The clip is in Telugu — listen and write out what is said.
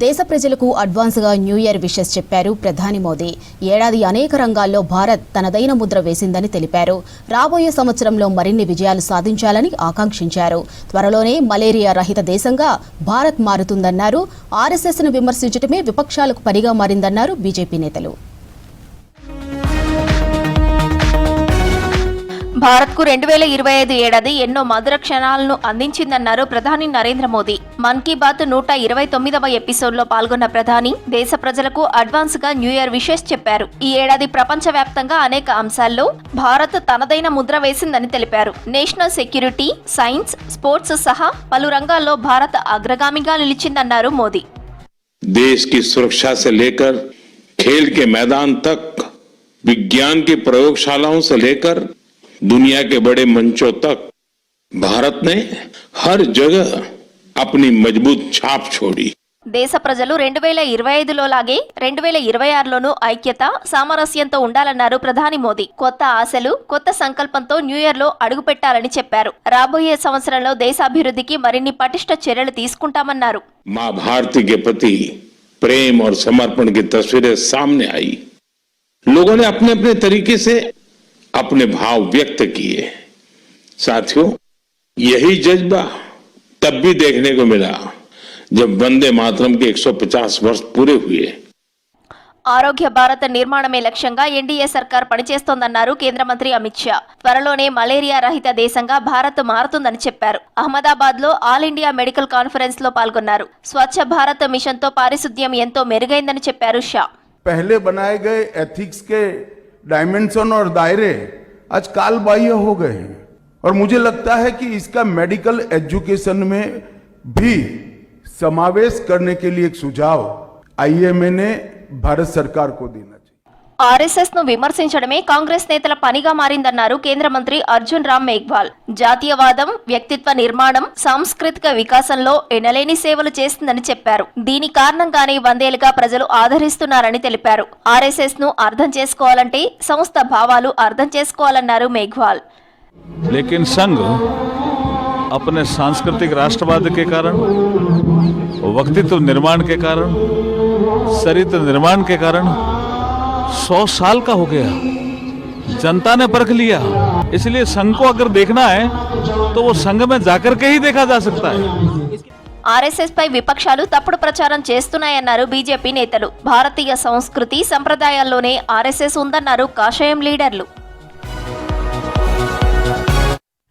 దేశ ప్రజలకు అడ్వాన్స్గా న్యూ ఇయర్ విషెస్ చెప్పారు ప్రధాని మోదీ. ఏడాది అనేక రంగాల్లో భారత్ తనదైన ముద్ర వేసిందని తెలిపారు. రాబోయే సంవత్సరంలో మరిన్ని విజయాలు సాధించాలని ఆకాంక్షించారు. త్వరలోనే మలేరియా రహిత దేశంగా భారత్ మారుతుందన్నారు. ఆర్ఎస్ఎస్ను విమర్శించడమే విపక్షాలకు పనిగా మారిందన్నారు బీజేపీ నేతలు. భారత్కు 2025 ఏడాది ఎన్నో మధుర క్షణాలను అందించిందన్నారు ప్రధాని నరేంద్ర మోదీ. మన్ కీ బాత్ 129వ ఎపిసోడ్లో పాల్గొన్న ప్రధాని దేశ ప్రజలకు అడ్వాన్స్గా న్యూ ఇయర్ విషెస్ చెప్పారు. ఈ ఏడాది ప్రపంచవ్యాప్తంగా అనేక అంశాల్లో భారత్ తనదైన ముద్ర వేసిందని తెలిపారు. నేషనల్ సెక్యూరిటీ, సైన్స్, స్పోర్ట్స్ సహా పలు రంగాల్లో భారత్ అగ్రగామిగా నిలిచిందన్నారు మోదీ. देश की सुरक्षा से लेकर खेल के मैदान तक, विज्ञान की प्रयोगशालाओं से लेकर दुनिया के बड़े मंचों तक भारत ने हर जगह अपनी मजबूत छाप छोड़ी. దేశ ప్రజలు 2025లో లాగే 2026లోనూ ఐక్యత, సామరస్యంతో ఉండాలన్నారు ప్రధాని మోదీ. కొత్త ఆశలు, కొత్త సంకల్పంతో న్యూ ఇయర్ లో అడుగుపెట్టాలని చెప్పారు. రాబోయే సంవత్సరంలో దేశాభివృద్ధికి మరిన్ని పటిష్ట చర్యలు తీసుకుంటామన్నారు. मां भारती के प्रति प्रेम और समर्पण की तस्वीरें सामने आई. लोगों ने अपने अपने तरीके से अपने भाव व्यक्त किए. साथियों, यही जज्बा तब भी देखने को मिला जब वंदे मातरम के 150 वर्ष पूरे हुए. ఆరోగ్య భారత నిర్మాణమే లక్ష్యంగా ఎన్డీఏ సర్కార్ పనిచేస్తోందన్నారు కేంద్ర మంత్రి అమిత్ షా. త్వరలోనే మలేరియా రహిత దేశంగా భారత్ మారుతుందని చెప్పారు. అహ్మదాబాద్ లో ఆల్ ఇండియా మెడికల్ కాన్ఫరెన్స్ లో పాల్గొన్నారు. స్వచ్ఛ భారత్ మిషన్ తో పారిశుద్ధ్యం ఎంతో మెరుగైందని చెప్పారు షా. पहले बनाए गए एथिक्स के डायमेंशन और दायरे आज काल बाह्य हो गए हैं और मुझे लगता है कि इसका मेडिकल एजुकेशन में भी समावेश करने के लिए एक सुझाव आईएमए ने भारत सरकार को देना चाहिए. ఆర్ఎస్ఎస్ ను విమర్శించడమే కాంగ్రెస్ నేతల పనిగా మారిందన్నారు కేంద్ర మంత్రి అర్జున్ రామ్ మేఘ్వాల్. జాతీయవాదం, వ్యక్తిత్వ నిర్మాణం, సాంస్కృతిక వికాసంలో ఎనలేని సేవలు చేస్తుందని చెప్పారు. దీని కారణంగానే వందేలుగా ప్రజలు ఆదరిస్తున్నారని తెలిపారు. ఆర్ఎస్ఎస్ ను అర్థం చేసుకోవాలంటే సంస్థ భావాలు అర్థం చేసుకోవాలన్నారు మేఘ్వాల్. लेकिन संघ अपने सांस्कृतिक राष्ट्रवाद के कारण, व्यक्तित्व निर्माण के कारण, चरित्र निर्माण के कारण 100 साल का हो गया. जनता ने परख लिया. इसलिए संघ को अगर देखना है तो वो संघ में जाकर के ही देखा जा सकता है. ఆర్ఎస్ఎస్ పై విపక్షాలు తప్పుడు ప్రచారం చేస్తున్నాయన్నారు బీజేపీ నేతలు. భారతీయ సంస్కృతి సంప్రదాయాల్లోనే ఆర్ఎస్ఎస్ ఉందన్నారు కాషాయం లీడర్లు.